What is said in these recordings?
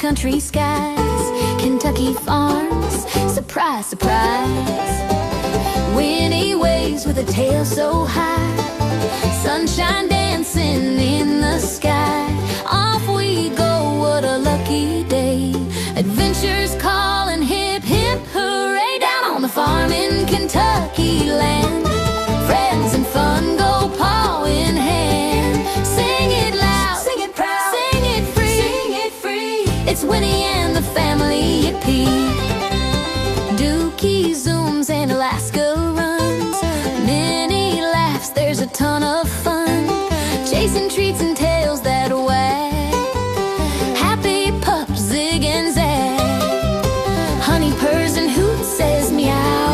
country skies, Kentucky farms, surprise, surprise. Winnie waves with a tail so high, sunshine dancing in the sky. Off we go, what a lucky day. Adventures calling, hip, hip, hooray. Down on the farm in Kentucky land, friends and fun go paw in hand. Sing it loud, sing it proud, sing it free, sing it free. It's Winnie and the family, yippee. Dookie zooms and Alaska runs, many laughs, there's a ton of fun. Chasing treats and tails that wag, happy pups zig and zag. Honey purrs and Hoot says meow.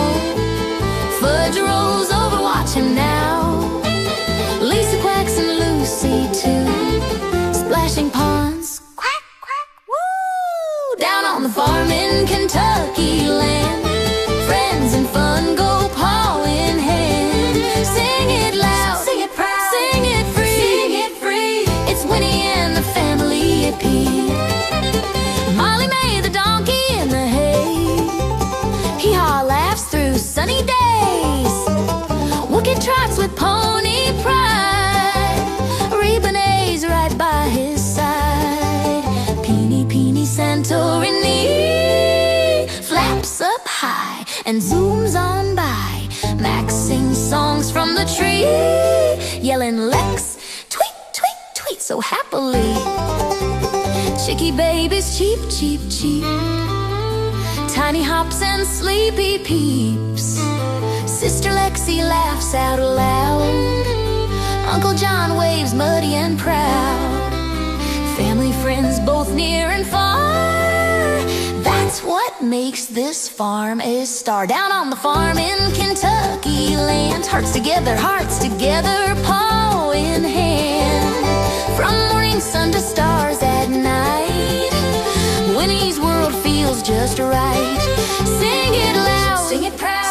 Fudge rolls over, watch him now. Leesa quacks and Lucy too, splashing ponds, quack, quack, woo. Down on the farm in Kentucky land, friends and fun go paw in hand. Sing it loud, sing it proud, sing it free, sing it free. It's Winnie and the family, yippee. Molly May the donkey in the hay, hee-haw laughs through sunny days. Wookit trots with pony pride, Reba neighs right by his side. Peenie, Peenie, Santorini flaps up high and zooms on by. Max sings songs from the tree, yelling Lex, tweet, tweet, tweet so happily. Chickie babies cheep, cheep, cheep, tiny hops and sleepy peeps. Sister Lexi laughs out loud, Uncle Jon waves muddy and proud. Family, friends, both near and far, that's what makes this farm a star. Down on the farm in Kentucky land, hearts together, paw in hand. From morning sun to stars at night, Winnie's world feels just right. Sing it loud, sing it proud,